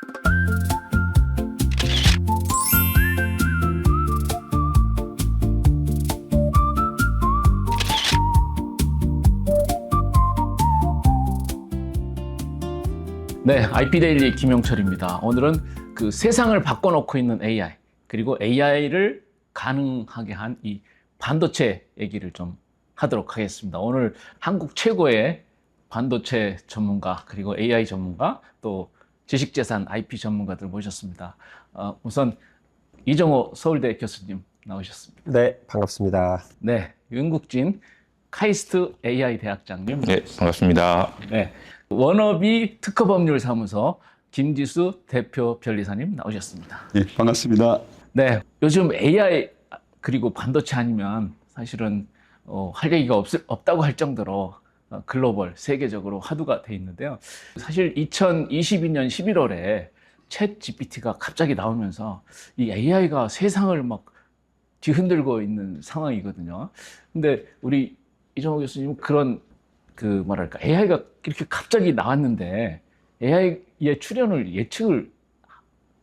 네, IP데일리 김용철입니다. 오늘은 그 세상을 바꿔놓고 있는 AI, 그리고 AI를 가능하게 한 이 반도체 얘기를 좀 하도록 하겠습니다. 오늘 한국 최고의 반도체 전문가, 그리고 AI 전문가, 또 지식재산 IP 전문가들 모셨습니다. 우선 이정호 서울대 교수님 나오셨습니다. 네, 반갑습니다. 네, 윤국진 카이스트 AI 대학장님. 네, 반갑습니다. 네, 워너비 특허법률사무소 김지수 대표 변리사님 나오셨습니다. 네, 반갑습니다. 네, 요즘 AI 그리고 반도체 아니면 사실은 할 얘기가 없다고 할 정도로 글로벌, 세계적으로 화두가 돼 있는데요. 사실 2022년 11월에 챗 GPT가 갑자기 나오면서 이 AI가 세상을 막 뒤흔들고 있는 상황이거든요. 근데 우리 이정호 교수님은 그런 뭐랄까, AI가 이렇게 갑자기 나왔는데 AI의 출현을 예측을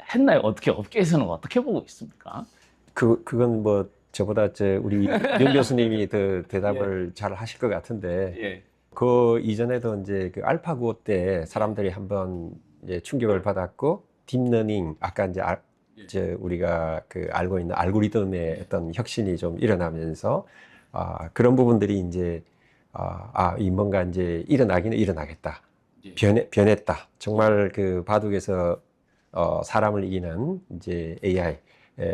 했나요? 어떻게, 업계에서는 어떻게 보고 있습니까? 그건 뭐 저보다 우리 윤 교수님이 더 대답을 잘 하실 것 같은데, 예. 그 이전에도 이제 그 알파고 때 사람들이 한번 이제 충격을 받았고, 딥러닝, 아까 이제 우리가 알고 있는 알고리즘의 어떤 혁신이 좀 일어나면서 그런 부분들이 이제 이 뭔가 이제 일어나기는 일어나겠다. 변했다. 정말 그 바둑에서 사람을 이기는 이제 AI,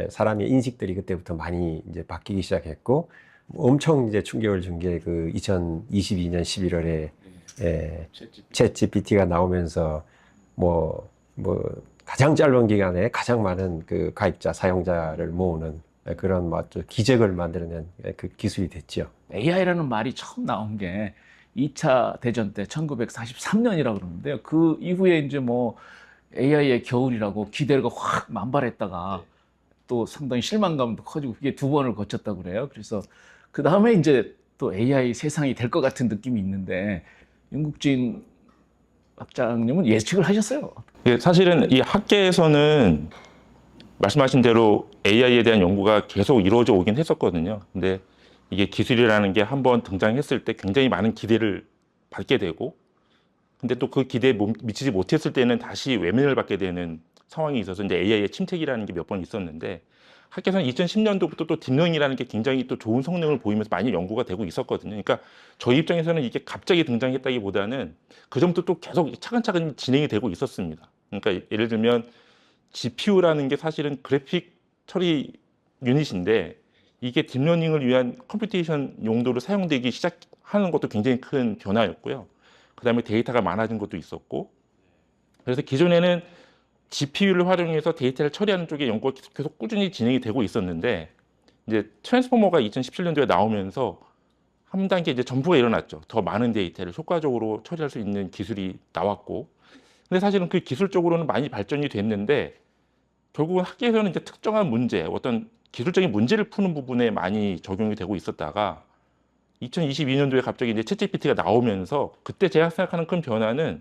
사람의 인식들이 그때부터 많이 이제 바뀌기 시작했고, 엄청 이제 충격을 준 게 그 2022년 11월에 챗 GPT가 나오면서 뭐 가장 짧은 기간에 가장 많은 그 가입자, 사용자를 모으는 그런 기적을 만들어낸 그 기술이 됐죠. AI라는 말이 처음 나온 게 2차 대전 때 1943년이라고 그러는데요. 그 이후에 이제 뭐 AI의 겨울이라고 기대가 확 만발했다가 또 상당히 실망감도 커지고 그게 2번을 거쳤다고 그래요. 그래서 그 다음에 이제 또 AI 세상이 될 것 같은 느낌이 있는데, 윤국진 학장님은 예측을 하셨어요? 예, 사실은 이 학계에서는 말씀하신 대로 AI에 대한 연구가 계속 이루어져 오긴 했었거든요. 근데 이게 기술이라는 게 한번 등장했을 때 굉장히 많은 기대를 받게 되고, 근데 또 그 기대에 미치지 못했을 때는 다시 외면을 받게 되는 상황이 있어서 이제 AI의 침체기라는 게 몇 번 있었는데, 학계에서는 2010년도부터 또 딥러닝이라는 게 굉장히 또 좋은 성능을 보이면서 많이 연구가 되고 있었거든요. 그러니까 저희 입장에서는 이게 갑자기 등장했다기보다는 그전부터 또 계속 차근차근 진행이 되고 있었습니다. 그러니까 예를 들면 GPU라는 게 사실은 그래픽 처리 유닛인데, 이게 딥러닝을 위한 컴퓨테이션 용도로 사용되기 시작하는 것도 굉장히 큰 변화였고요. 그 다음에 데이터가 많아진 것도 있었고, 그래서 기존에는 GPU를 활용해서 데이터를 처리하는 쪽에 연구가 계속 꾸준히 진행이 되고 있었는데, 이제 트랜스포머가 2017년도에 나오면서 한 단계 이제 점프가 일어났죠. 더 많은 데이터를 효과적으로 처리할 수 있는 기술이 나왔고, 근데 사실은 그 기술적으로는 많이 발전이 됐는데, 결국은 학계에서는 이제 특정한 문제, 어떤 기술적인 문제를 푸는 부분에 많이 적용이 되고 있었다가 2022년도에 갑자기 이제 챗GPT가 나오면서, 그때 제가 생각하는 큰 변화는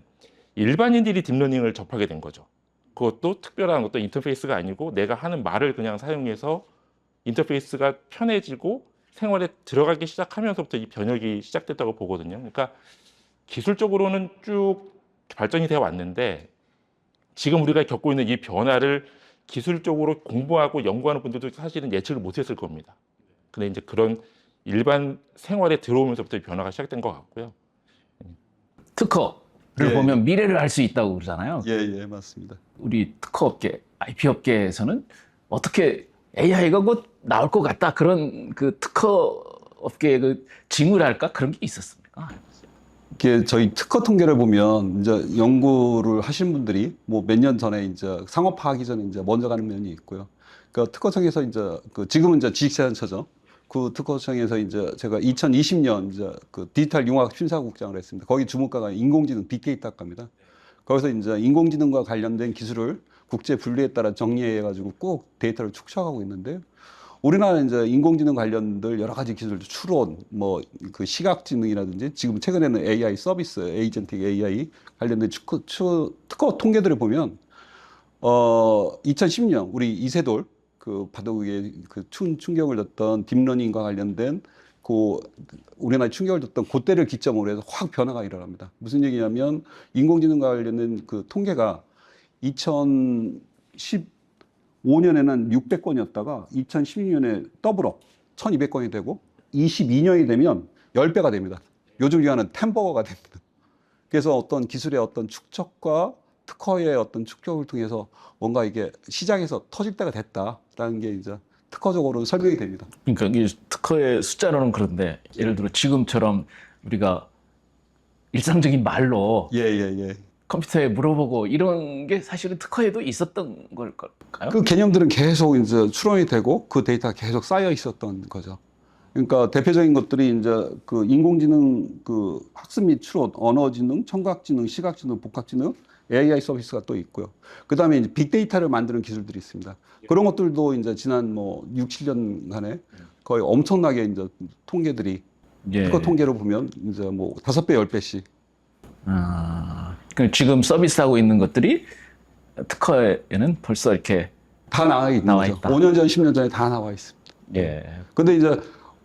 일반인들이 딥러닝을 접하게 된 거죠. 그것도 특별한 어떤 인터페이스가 아니고 내가 하는 말을 그냥 사용해서 인터페이스가 편해지고 생활에 들어가기 시작하면서부터 이 변혁이 시작됐다고 보거든요. 그러니까 기술적으로는 쭉 발전이 되어 왔는데, 지금 우리가 겪고 있는 이 변화를 기술적으로 공부하고 연구하는 분들도 사실은 예측을 못했을 겁니다. 근데 이제 그런 일반 생활에 들어오면서부터 변화가 시작된 것 같고요. 특허를 보면 미래를 알 수 있다고 그러잖아요. 예, 맞습니다. 우리 특허업계, IP 업계에서는 어떻게 AI가 곧 나올 것 같다, 그런 그 특허업계의 그 징후랄까, 그런 게 있었습니까? 이게 저희 특허 통계를 보면 이제 연구를 하신 분들이 뭐 몇 년 전에 이제 상업화하기 전에 이제 먼저 가는 면이 있고요. 그러니까 특허청에서 이제 지금은 이제 지식재산처죠. 그 특허청에서 이제 제가 2020년 이제 그 디지털 융합 심사국장을 했습니다. 거기 주목가가 인공지능 빅데이터 학과입니다. 거기서 이제 인공지능과 관련된 기술을 국제 분류에 따라 정리해가지고 꼭 데이터를 축적하고 있는데요. 우리나라는 이제 인공지능 관련들 여러 가지 기술, 추론, 뭐 그 시각지능이라든지 지금 최근에는 AI 서비스, 에이전틱 AI 관련된 특허 통계들을 보면 2010년 우리 이세돌 그 바둑에 그 충격을 줬던 딥러닝과 관련된 그 우리나라에 충격을 줬던 그때를 기점으로 해서 확 변화가 일어납니다. 무슨 얘기냐면 인공지능과 관련된 그 통계가 2015년에는 600건이었다가 2016년에 더블업 1200건이 되고 22년이 되면 10배가 됩니다. 요즘 기간은 템버거가 됩니다. 그래서 어떤 기술의 어떤 축적과 특허의 어떤 축적을 통해서 뭔가 이게 시장에서 터질 때가 됐다라는 게 이제 특허적으로 설명이 됩니다. 그러니까 이 특허의 숫자로는 그런데 예를 들어 지금처럼 우리가 일상적인 말로 예, 예, 예. 컴퓨터에 물어보고 이런 게 사실은 특허에도 있었던 걸까요? 그 개념들은 계속 이제 추론이 되고 그 데이터가 계속 쌓여 있었던 거죠. 그러니까 대표적인 것들이 이제 그 인공지능 그 학습 및 추론, 언어지능, 청각지능, 시각지능, 복합지능, AI 서비스가 또 있고요. 그 다음에 이제 빅데이터를 만드는 기술들이 있습니다. 그런 것들도 이제 지난 뭐 6, 7년간에 거의 엄청나게 이제 통계들이 예. 특허 통계로 보면 이제 뭐 5배, 10배씩. 그러니까 지금 서비스하고 있는 것들이 특허에는 벌써 이렇게 다 나와 있는 나와 거죠. 있다. 5년 전, 10년 전에 다 나와 있습니다. 예. 근데 이제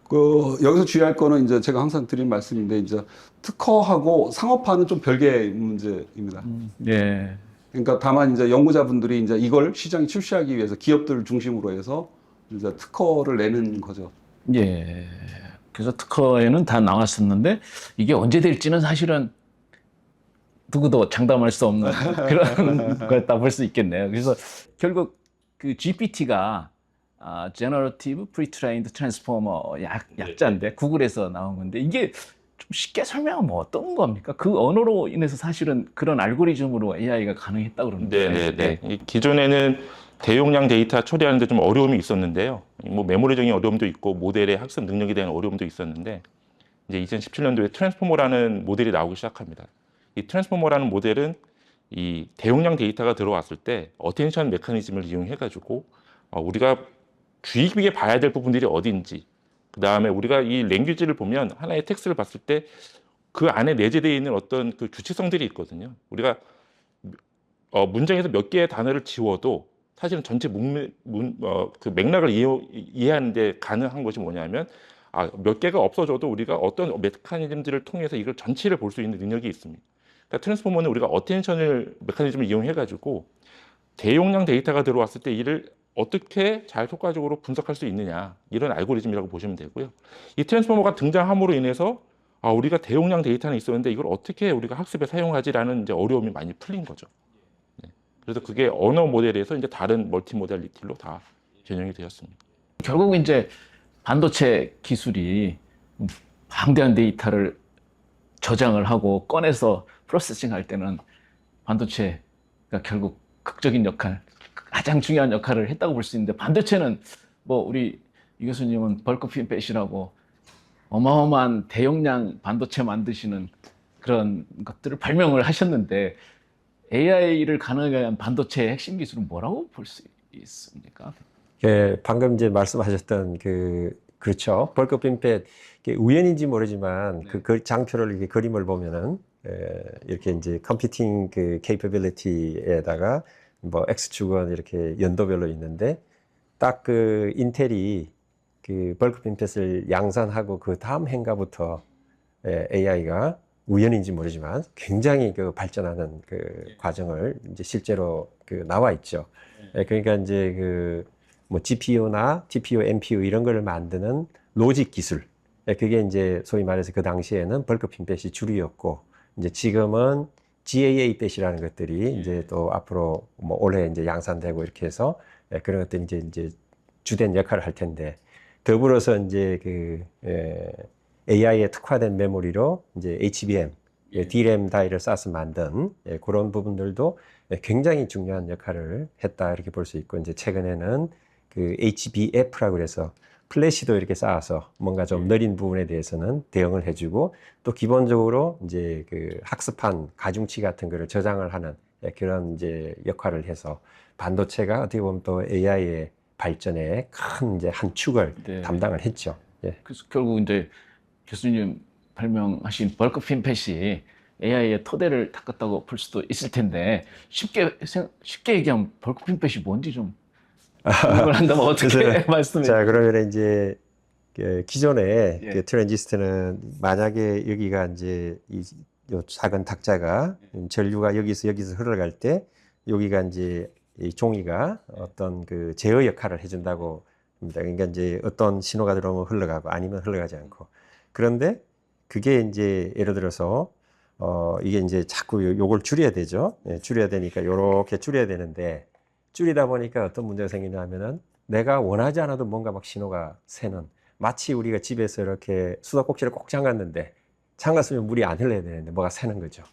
그 여기서 주의할 거는 이제 제가 항상 드린 말씀인데 이제 특허하고 상업화는 좀 별개의 문제입니다. 예. 그러니까 다만 이제 연구자분들이 이제 이걸 시장에 출시하기 위해서 기업들을 중심으로 해서 이제 특허를 내는 거죠. 예. 그래서 특허에는 다 나왔었는데 이게 언제 될지는 사실은 누구도 장담할 수 없는 그런 거였다 볼 수 있겠네요. 그래서 결국 그 GPT가 Generative Pre-trained Transformer 약자인데 구글에서 나온 건데 이게 좀 쉽게 설명하면 어떤 겁니까? 그 언어로 인해서 사실은 그런 알고리즘으로 AI가 가능했다고 그러는데. 네네네. 이 기존에는 대용량 데이터 처리하는데 좀 어려움이 있었는데요. 뭐 메모리적인 어려움도 있고 모델의 학습 능력에 대한 어려움도 있었는데 이제 2017년도에 트랜스포머라는 모델이 나오기 시작합니다. 이 트랜스포머라는 모델은 이 대용량 데이터가 들어왔을 때 어텐션 메커니즘을 이용해가지고 우리가 주의 깊게 봐야 될 부분들이 어딘지, 그 다음에 우리가 이 랭귀지를 보면 하나의 텍스트를 봤을 때 그 안에 내재되어 있는 어떤 그 규칙성들이 있거든요. 우리가 문장에서 몇 개의 단어를 지워도 사실은 전체 그 맥락을 이해하는데 가능한 것이 뭐냐면 몇 개가 없어져도 우리가 어떤 메커니즘들을 통해서 이걸 전체를 볼 수 있는 능력이 있습니다. 그러니까 트랜스포머는 우리가 어텐션을 메커니즘을 이용해가지고 대용량 데이터가 들어왔을 때 이를 어떻게 잘 효과적으로 분석할 수 있느냐, 이런 알고리즘이라고 보시면 되고요. 이 트랜스포머가 등장함으로 인해서 우리가 대용량 데이터는 있었는데 이걸 어떻게 우리가 학습에 사용하지라는 이제 어려움이 많이 풀린 거죠. 네. 그래서 그게 언어 모델에서 이제 다른 멀티 모델리티로 다 변형이 되었습니다. 결국 이제 반도체 기술이 방대한 데이터를 저장을 하고 꺼내서 프로세싱 할 때는 반도체가 결국 극적인 역할, 가장 중요한 역할을 했다고 볼 수 있는데 반도체는 뭐 우리 이 교수님은 벌크 핀펫이라고 어마어마한 대용량 반도체 만드시는 그런 것들을 발명을 하셨는데 AI를 가능하게 한 반도체의 핵심 기술은 뭐라고 볼 수 있습니까? 예, 방금 이제 말씀하셨던 그렇죠. 벌크 핀펫 우연인지 모르지만 그 장표를 이렇게 그림을 보면은 이렇게 이제 컴퓨팅 그 케이퍼빌리티에다가 뭐 X축은 이렇게 연도별로 있는데 딱 그 인텔이 그 벌크 핀펫을 양산하고 그 다음 해인가부터 AI가 우연인지 모르지만 굉장히 그 발전하는 그 과정을 이제 실제로 그 나와 있죠. 그러니까 이제 그 뭐 GPU나 TPU, NPU 이런 걸 만드는 로직 기술. 그게 이제 소위 말해서 그 당시에는 벌크 핀펫이 주류였고 이제 지금은 GAA 펫이라는 것들이 이제 또 앞으로 뭐 올해 이제 양산되고 이렇게 해서 그런 것들이 이제 주된 역할을 할 텐데 더불어서 이제 그 AI에 특화된 메모리로 이제 HBM, DRAM 다이를 쌓아서 만든 그런 부분들도 굉장히 중요한 역할을 했다 이렇게 볼 수 있고 이제 최근에는 그 HBF라고 그래서 플래시도 이렇게 쌓아서 뭔가 좀 느린 부분에 대해서는 대응을 해주고 또 기본적으로 이제 그 학습한 가중치 같은 거를 저장을 하는 그런 이제 역할을 해서 반도체가 어떻게 보면 또 AI의 발전에 큰 이제 한 축을 담당을 했죠. 예. 그래서 결국 이제 교수님 발명하신 벌크 핀펫이 AI의 토대를 닦았다고 볼 수도 있을 텐데 쉽게 얘기하면 벌크 핀펫이 뭔지 좀 설명을 한다면 어떻게 그래서 말씀해 자, 주세요? 그러면 이제 그 기존의 예. 그 트랜지스터는 만약에 여기가 이제 요 작은 탁자가 전류가 여기서 흘러갈 때 여기가 이제 이 종이가 어떤 그 제어 역할을 해준다고 합니다. 그러니까 이제 어떤 신호가 들어오면 흘러가고 아니면 흘러가지 않고. 그런데 그게 이제 예를 들어서 이게 이제 자꾸 요걸 줄여야 되죠. 예, 줄여야 되니까 요렇게 줄여야 되는데 줄이다 보니까 어떤 문제가 생기냐면은 내가 원하지 않아도 뭔가 막 신호가 새는, 마치 우리가 집에서 이렇게 수도꼭지를 꼭 잠갔는데 잠갔으면 물이 안 흘러야 되는데 뭐가 새는 거죠.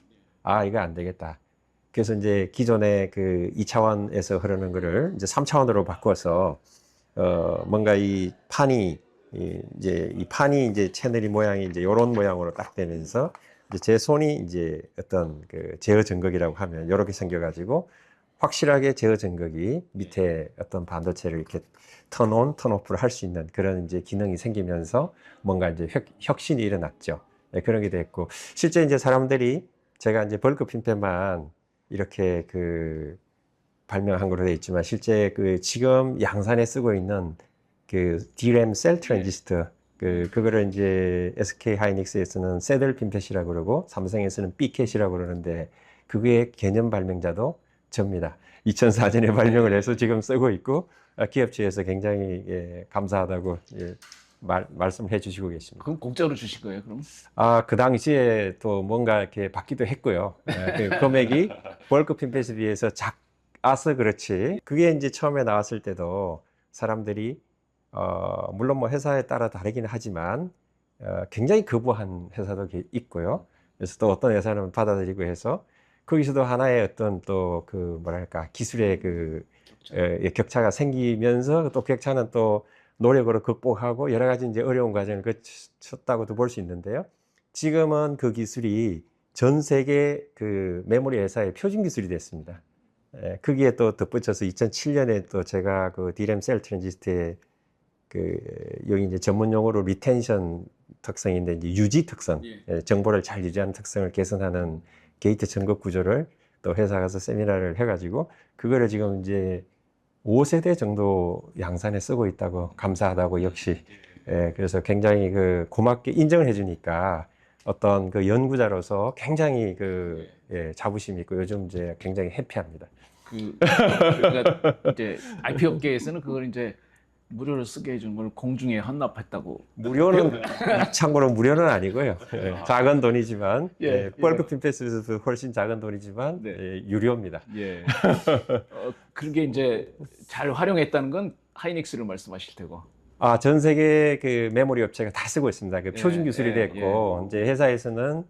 아, 이거 안 되겠다. 그래서 이제 기존의 그 2차원에서 흐르는 거를 이제 3차원으로 바꿔서 뭔가 이 판이 이제 채널이 모양이 이제 요런 모양으로 딱 되면서 이제 제 손이 이제 어떤 그 제어 전극이라고 하면 이렇게 생겨가지고 확실하게 제어 전극이 밑에 어떤 반도체를 이렇게 턴온, 턴오프를 할 수 있는 그런 이제 기능이 생기면서 뭔가 이제 혁신이 일어났죠. 네, 그런 게 됐고, 실제 이제 사람들이 제가 이제 벌크 핀펫만 이렇게 그 발명한 걸로 되어 있지만 실제 그 지금 양산에 쓰고 있는 그 DRAM 셀 트랜지스터 그거를 이제 SK 하이닉스에서는 새들 핀펫이라고 그러고 삼성에서는 B캣이라고 그러는데 그게 개념 발명자도 접니다. 2004년에 발명을 해서 지금 쓰고 있고 기업체에서 굉장히 감사하다고 말씀해 주시고 계십니다. 그럼 공짜로 주신 거예요, 그럼? 아, 그 당시에 또 뭔가 이렇게 받기도 했고요. 그 금액이 벌크 핀펫에 비해서 작아서 그렇지. 그게 이제 처음에 나왔을 때도 사람들이 물론 뭐 회사에 따라 다르긴 하지만 굉장히 거부한 회사도 있고요. 그래서 또 어떤 회사는 받아들이고 해서 거기서도 하나의 어떤 또 그 뭐랄까 기술의 그 격차가 생기면서 또 격차는 또 노력으로 극복하고 여러 가지 이제 어려운 과정을 거쳤다고도 볼 수 있는데요. 지금은 그 기술이 전 세계 그 메모리 회사의 표준 기술이 됐습니다. 거기에 또 덧붙여서 2007년에 또 제가 그 DRAM 셀 트랜지스터의 그 여기 이제 전문 용어로 리텐션 특성인데 이제 유지 특성, 정보를 잘 유지하는 특성을 개선하는 게이트 전극 구조를 또 회사 가서 세미나를 해가지고 그거를 지금 이제 5세대 정도 양산에 쓰고 있다고 감사하다고 역시 그래서 굉장히 그 고맙게 인정을 해주니까 어떤 그 연구자로서 굉장히 그 자부심이 있고 요즘 이제 굉장히 해피합니다. 그러니까 이제 IP 업계에서는 그걸 이제 무료로 쓰게 해준 걸 공중에 헌납했다고. 무료는 참고로 무료는 아니고요. 작은 돈이지만 예, 벌크 핀펫에서도 훨씬 작은 돈이지만 네. 유료입니다. 예. 그게 이제 잘 활용했다는 건 하이닉스를 말씀하실 테고. 아, 전 세계 그 메모리 업체가 다 쓰고 있습니다. 그 표준 기술이 됐고 이제 회사에서는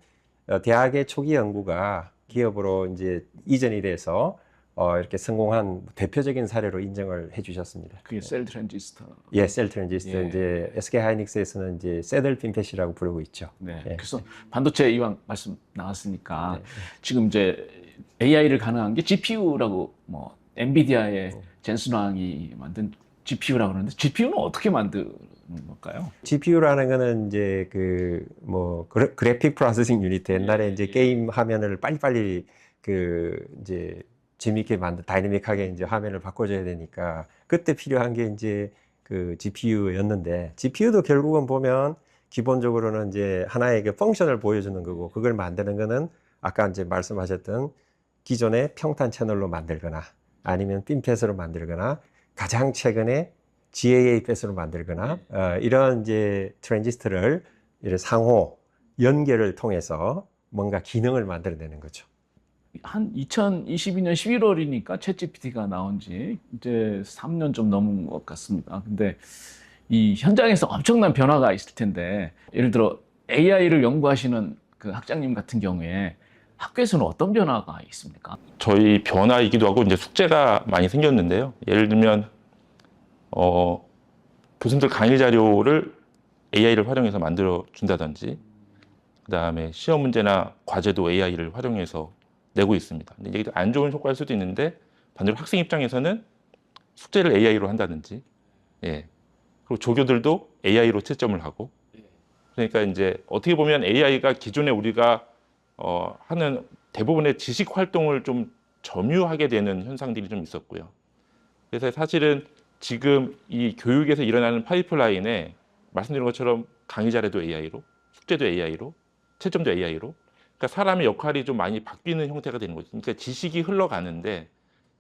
대학의 초기 연구가 기업으로 이제 이전이 돼서 이렇게 성공한 대표적인 사례로 인정을 해주셨습니다. 그게 셀 트랜지스터. 예, 셀 트랜지스터. 예. 이제 SK 하이닉스에서는 이제 새들 핀펫이라고 부르고 있죠. 네. 예. 그래서 반도체 이왕 말씀 나왔으니까 지금 이제 AI를 가능한 게 GPU라고 뭐 엔비디아의 젠슨 왕이 만든 GPU라고 그러는데 GPU는 어떻게 만드는 걸까요? GPU라는 거는 이제 그 뭐 그래픽 프로세싱 유니트 옛날에 이제 게임 화면을 빨리빨리 그 이제 재미있게 다이내믹하게 이제 화면을 바꿔줘야 되니까 그때 필요한 게 이제 그 GPU였는데 GPU도 결국은 보면 기본적으로는 이제 하나의 그 펑션을 보여주는 거고 그걸 만드는 거는 아까 이제 말씀하셨던 기존의 평탄 채널로 만들거나 아니면 핀펫으로 만들거나 가장 최근에 GAA 펫으로 만들거나 이런 이제 트랜지스터를 이런 상호 연결을 통해서 뭔가 기능을 만들어내는 거죠. 한 2022년 11월이니까 챗GPT가 나온 지 이제 3년 좀 넘은 것 같습니다. 근데 이 현장에서 엄청난 변화가 있을 텐데 예를 들어 AI를 연구하시는 그 학장님 같은 경우에 학교에서는 어떤 변화가 있습니까? 저희 변화이기도 하고 이제 숙제가 많이 생겼는데요. 예를 들면 교수님들 강의 자료를 AI를 활용해서 만들어 준다든지 그다음에 시험 문제나 과제도 AI를 활용해서 내고 있습니다. 근데 이게 안 좋은 효과일 수도 있는데 반대로 학생 입장에서는 숙제를 AI로 한다든지 그리고 조교들도 AI로 채점을 하고 그러니까 이제 어떻게 보면 AI가 기존에 우리가 하는 대부분의 지식 활동을 좀 점유하게 되는 현상들이 좀 있었고요. 그래서 사실은 지금 이 교육에서 일어나는 파이프라인에 말씀드린 것처럼 강의 자료도 AI로, 숙제도 AI로, 채점도 AI로, 그러니까 사람의 역할이 좀 많이 바뀌는 형태가 되는 거죠. 그러니까 지식이 흘러가는데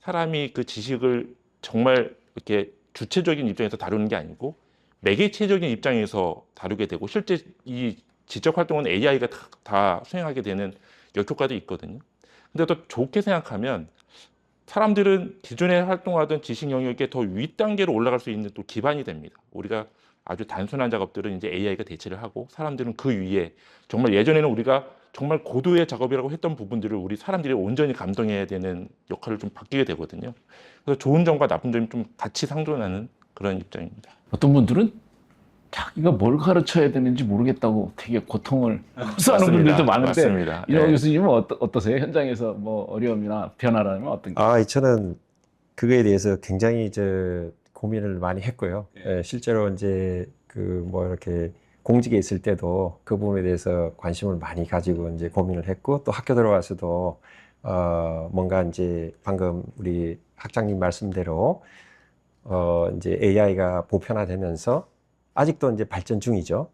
사람이 그 지식을 정말 이렇게 주체적인 입장에서 다루는 게 아니고 매개체적인 입장에서 다루게 되고, 실제 이 지적 활동은 AI가 다 수행하게 되는 역효과도 있거든요. 근데 또 좋게 생각하면 사람들은 기존에 활동하던 지식 영역에 더 윗단계로 올라갈 수 있는 또 기반이 됩니다. 우리가 아주 단순한 작업들은 이제 AI가 대체를 하고, 사람들은 그 위에 정말 예전에는 우리가 정말 고도의 작업이라고 했던 부분들을 우리 사람들이 온전히 감당해야 되는 역할을 좀 바뀌게 되거든요. 그래서 좋은 점과 나쁜 점이 좀 같이 상존하는 그런 입장입니다. 어떤 분들은 자기가 뭘 가르쳐야 되는지 모르겠다고 되게 고통을 호소하는 분들도 많은데, 맞습니다. 이정호 네. 교수님은 어떠세요? 현장에서 뭐 어려움이나 변화라면 어떤 게? 저는 그거에 대해서 굉장히 고민을 많이 했고요. 예, 실제로 이제 뭐 이렇게 공직에 있을 때도 그 부분에 대해서 관심을 많이 가지고 이제 고민을 했고, 또 학교 들어와서도 뭔가 이제 방금 우리 학장님 말씀대로 이제 AI가 보편화되면서 아직도 이제 발전 중이죠.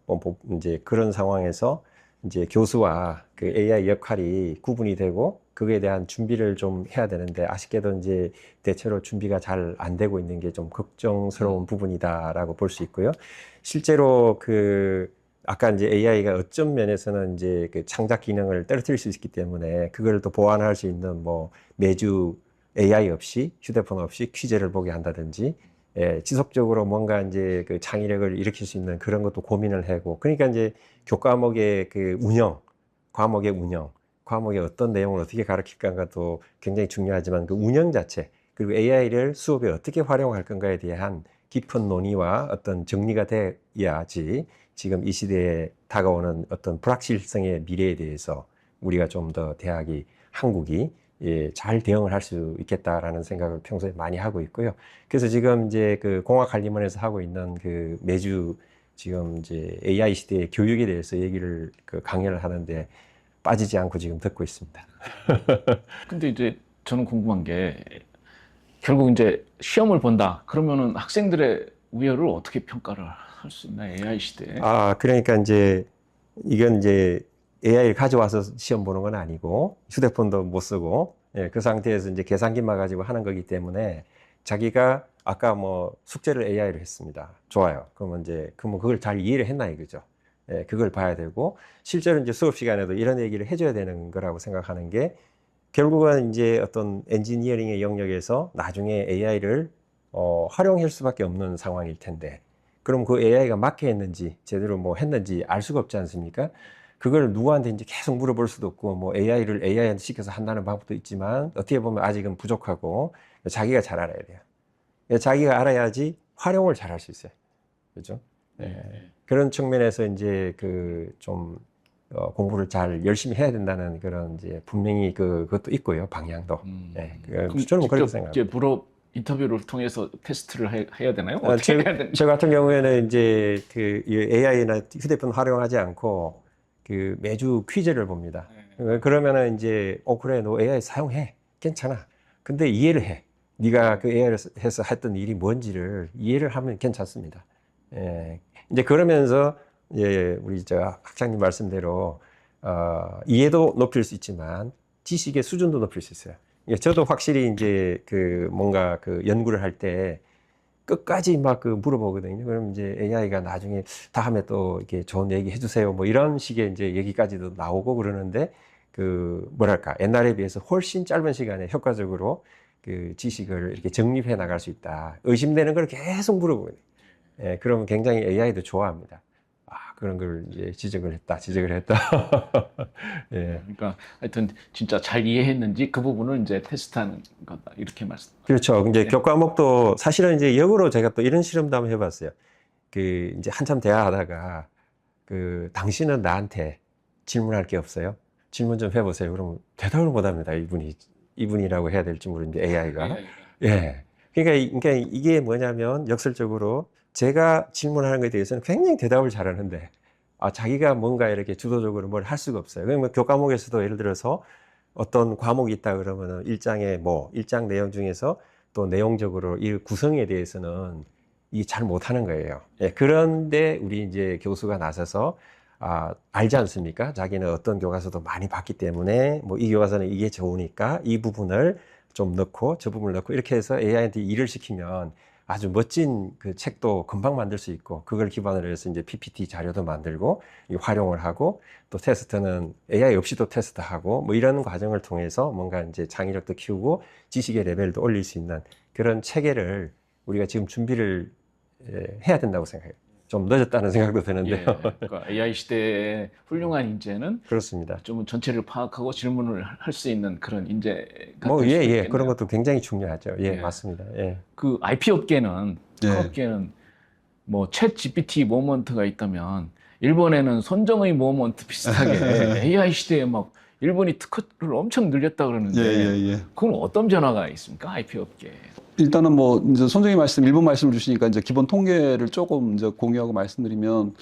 이제 그런 상황에서 이제 교수와 그 AI 역할이 구분이 되고 그거에 대한 준비를 좀 해야 되는데, 아쉽게도 이제 대체로 준비가 잘 안 되고 있는 게 좀 걱정스러운 부분이다라고 볼 수 있고요. 실제로 아까 이제 AI가 어떤 면에서는 이제 그 창작 기능을 떨어뜨릴 수 있기 때문에 그걸 또 보완할 수 있는 뭐 매주 AI 없이, 휴대폰 없이 퀴즈를 보게 한다든지, 지속적으로 뭔가 이제 그 창의력을 일으킬 수 있는 그런 것도 고민을 하고, 그러니까 이제 교과목의 과목의 어떤 내용을 어떻게 가르칠까도 굉장히 중요하지만, 그 운영 자체, 그리고 AI를 수업에 어떻게 활용할 건가에 대한 깊은 논의와 어떤 정리가 돼야지 지금 이 시대에 다가오는 어떤 불확실성의 미래에 대해서 우리가 좀 더 한국이 잘 대응을 할 수 있겠다라는 생각을 평소에 많이 하고 있고요. 그래서 지금 이제 그 공학관리원에서 하고 있는 매주 지금 이제 AI 시대의 교육에 대해서 얘기를 강연을 하는데 빠지지 않고 지금 듣고 있습니다. 근데 이제 저는 궁금한 게, 결국 이제 시험을 본다 그러면은 학생들의 우열을 어떻게 평가를 할 수 있나, AI 시대에? 그러니까 이제 이건 이제 AI를 가져와서 시험 보는 건 아니고, 휴대폰도 못 쓰고, 그 상태에서 이제 계산기만 가지고 하는 거기 때문에, 자기가 아까 뭐 숙제를 AI로 했습니다. 좋아요. 그러면 그걸 잘 이해를 했나 이거죠. 그걸 봐야 되고, 실제로 이제 수업 시간에도 이런 얘기를 해줘야 되는 거라고 생각하는 게, 결국은 이제 어떤 엔지니어링의 영역에서 나중에 AI를 활용할 수밖에 없는 상황일 텐데, 그럼 그 AI가 맞게 했는지 제대로 뭐 했는지 알 수가 없지 않습니까? 그걸 누구한테 이제 계속 물어볼 수도 없고, 뭐 AI를 AI한테 시켜서 한다는 방법도 있지만 어떻게 보면 아직은 부족하고, 자기가 잘 알아야 돼요. 자기가 알아야지 활용을 잘 할 수 있어요. 그렇죠? 그런 측면에서 이제 좀 공부를 잘 열심히 해야 된다는 그런 이제 분명히 그것도 있고요, 방향도. 그럼 저는 그렇게 직접 생각합니다. 이제 인터뷰를 통해서 테스트를 해야 되나요? 어떻게 해야 되는지? 저 같은 경우에는 이제 이 AI나 휴대폰 활용하지 않고 매주 퀴즈를 봅니다. 그러면은 이제 그래, 너 AI 사용해, 괜찮아. 근데 이해를 해. 네가 그 AI를 해서 했던 일이 뭔지를 이해를 하면 괜찮습니다. 이제 그러면서 우리 학장님 말씀대로 이해도 높일 수 있지만 지식의 수준도 높일 수 있어요. 저도 확실히 이제 뭔가 연구를 할 때 끝까지 막 물어보거든요. 그럼 이제 AI가 나중에 다음에 또 이렇게 좋은 얘기 해주세요, 뭐 이런 식의 이제 얘기까지도 나오고 그러는데, 뭐랄까, 옛날에 비해서 훨씬 짧은 시간에 효과적으로 지식을 이렇게 정립해 나갈 수 있다. 의심되는 걸 계속 물어보거든요. 그러면 굉장히 AI도 좋아합니다. 그런 걸 이제 지적을 했다. 그러니까 하여튼 진짜 잘 이해했는지 그 부분을 이제 테스트하는 거다, 이렇게 말씀. 그렇죠. 이제 교과목도 사실은 이제 역으로 제가 또 이런 실험도 한번 해봤어요. 이제 한참 대화하다가 당신은 나한테 질문할 게 없어요? 질문 좀 해보세요. 그러면 대답을 못 합니다. 이분이라고 해야 될지 모르는데 AI가. 그러니까 이게 뭐냐면 역설적으로 제가 질문하는 것에 대해서는 굉장히 대답을 잘하는데, 자기가 뭔가 이렇게 주도적으로 뭘 할 수가 없어요. 그러면 교과목에서도 예를 들어서 어떤 과목이 있다 그러면은 일장 내용 중에서 또 내용적으로 이 구성에 대해서는 이 잘 못하는 거예요. 예, 그런데 우리 이제 교수가 나서서 알지 않습니까? 자기는 어떤 교과서도 많이 봤기 때문에 뭐 이 교과서는 이게 좋으니까 이 부분을 좀 넣고 저 부분을 넣고 이렇게 해서 AI한테 일을 시키면 아주 멋진 그 책도 금방 만들 수 있고 그걸 기반으로 해서 이제 PPT 자료도 만들고 활용을 하고 또 테스트는 AI 없이도 테스트하고 뭐 이런 과정을 통해서 뭔가 이제 창의력도 키우고 지식의 레벨도 올릴 수 있는 그런 체계를 우리가 지금 준비를 해야 된다고 생각해요. 좀 늦었다는 생각도 드는데요. 그러니까 AI 시대의 훌륭한 인재는 그렇습니다. 좀 전체를 파악하고 질문을 할 수 있는 그런 인재가 뭐, 될 수도 예, 있겠네요. 그런 것도 굉장히 중요하죠. 예, 예. 맞습니다. 예. 그 IP 업계는 예. 특허업계는 뭐 챗 GPT 모먼트가 있다면 일본에는 손정의 모먼트 비슷하게 AI 시대에 막 일본이 특허를 엄청 늘렸다 그러는데 예. 그건 어떤 변화가 있습니까? IP 업계에. 일단은 뭐 이제 선생님 말씀, 일본 말씀을 주시니까 이제 기본 통계를 조금 이제 공유하고 말씀드리면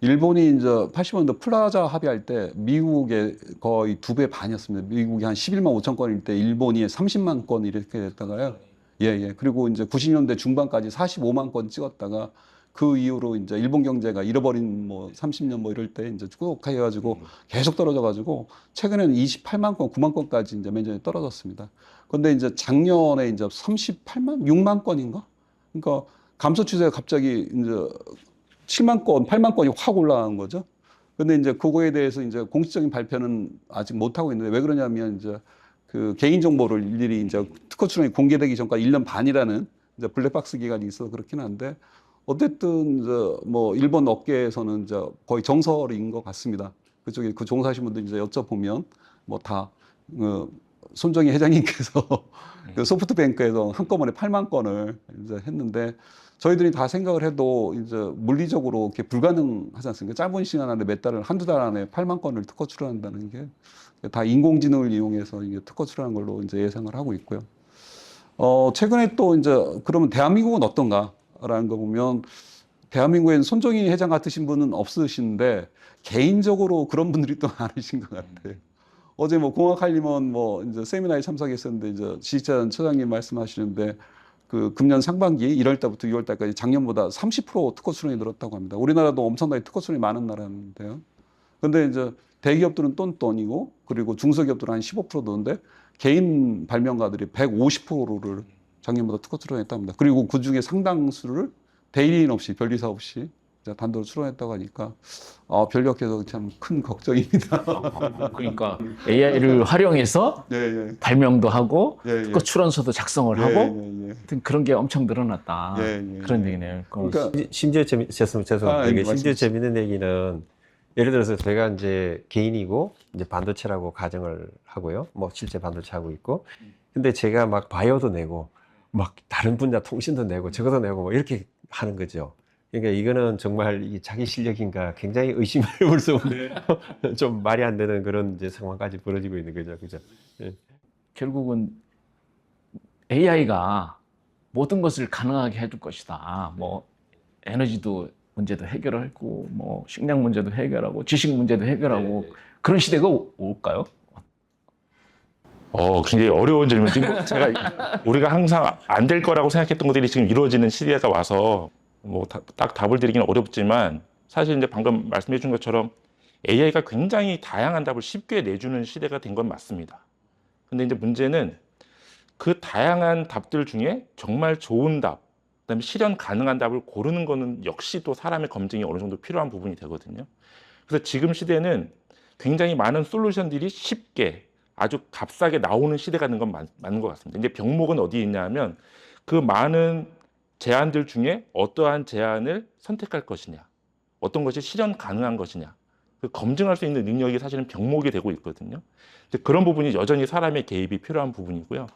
일본이 이제 80년대 플라자 합의할 때 미국의 거의 2배 반이었습니다. 미국이 한 11만 5천 건일 때 일본이 30만 건 이렇게 됐다가요. 예. 그리고 이제 90년대 중반까지 45만 건 찍었다가 그 이후로 이제 일본 경제가 잃어버린 뭐 30년 뭐 이럴 때 이제 쭉 해가지고 계속 떨어져가지고 최근에는 28만 건, 9만 건까지 이제 몇 년에 떨어졌습니다. 근데 이제 작년에 이제 38만, 6만 건인가? 그러니까 감소 추세가 갑자기 이제 7만 건, 8만 건이 확 올라간 거죠. 근데 이제 그거에 대해서 이제 공식적인 발표는 아직 못 하고 있는데 왜 그러냐면 이제 그 개인 정보를 일일이 이제 특허 출원이 공개되기 전까지 1년 반이라는 이제 블랙박스 기간이 있어서 그렇긴 한데 어쨌든 이제 뭐 일본 업계에서는 이제 거의 정설인 것 같습니다. 그쪽에 그 종사하신 분들 이제 여쭤보면 뭐 다 손정희 회장님께서 그 소프트뱅크에서 한꺼번에 8만 건을 이제 했는데 저희들이 다 생각을 해도 이제 물리적으로 이렇게 불가능하지 않습니까? 짧은 시간 안에 몇 달을 한두 달 안에 8만 건을 특허 출원한다는 게 다 인공지능을 이용해서 이게 특허 출원한 걸로 이제 예상을 하고 있고요. 최근에 또 이제 그러면 대한민국은 어떤가라는 거 보면 대한민국에는 손정희 회장 같으신 분은 없으신데 개인적으로 그런 분들이 또 많으신 것 같아요. 어제 뭐 공학칼림원 뭐 이제 세미나에 참석했었는데 이제 지식재단 처장님 말씀하시는데 그 금년 상반기 1월 달부터 6월 달까지 작년보다 30% 특허 출원이 늘었다고 합니다. 우리나라도 엄청나게 특허 출원이 많은 나라인데요. 근데 이제 대기업들은 똔똔이고 그리고 중소기업들은 한 15% 넣는데 개인 발명가들이 150%를 작년보다 특허 출원했다고 합니다. 그리고 그 중에 상당수를 대리인 없이 변리사 없이 단독으로 출원했다고 하니까 별력해서 참 큰 걱정입니다. 그러니까 AI를 활용해서 예. 발명도 하고 예. 특허 출원서도 작성을 하고 예. 하여튼 그런 게 엄청 늘어났다. 예. 그런 얘기네요. 그러니까 심지어 죄송합니다. 이게 심지어 말씀하세요. 재밌는 얘기는 예를 들어서 제가 이제 개인이고 이제 반도체라고 가정을 하고요. 뭐 실제 반도체 하고 있고. 근데 제가 막 바이오도 내고 막 다른 분야 통신도 내고 저것도 내고 뭐 이렇게 하는 거죠. 그러니까 이거는 정말 이게 자기 실력인가 굉장히 의심을 해볼 수 없는 좀 말이 안 되는 그런 이제 상황까지 벌어지고 있는 거죠. 그죠? 예. 결국은 AI가 모든 것을 가능하게 해줄 것이다. 뭐 에너지도 문제도 해결하고 뭐 식량 문제도 해결하고 지식 문제도 해결하고 그런 시대가 올까요? 굉장히 어려운 질문. 지금 제가 우리가 항상 안 될 거라고 생각했던 것들이 지금 이루어지는 시대가 와서 뭐 딱 답을 드리기는 어렵지만 사실 이제 방금 말씀해 준 것처럼 AI가 굉장히 다양한 답을 쉽게 내주는 시대가 된 건 맞습니다. 근데 이제 문제는 그 다양한 답들 중에 정말 좋은 답, 그다음에 실현 가능한 답을 고르는 거는 역시 또 사람의 검증이 어느 정도 필요한 부분이 되거든요. 그래서 지금 시대는 굉장히 많은 솔루션들이 쉽게 아주 값싸게 나오는 시대가 된 건 맞는 것 같습니다. 이제 병목은 어디에 있냐 하면 그 많은 제안들 중에 어떠한 제안을 선택할 것이냐, 어떤 것이 실현 가능한 것이냐, 그 검증할 수 있는 능력이 사실은 병목이 되고 있거든요. 근데 그런 부분이 여전히 사람의 개입이 필요한 부분이고요.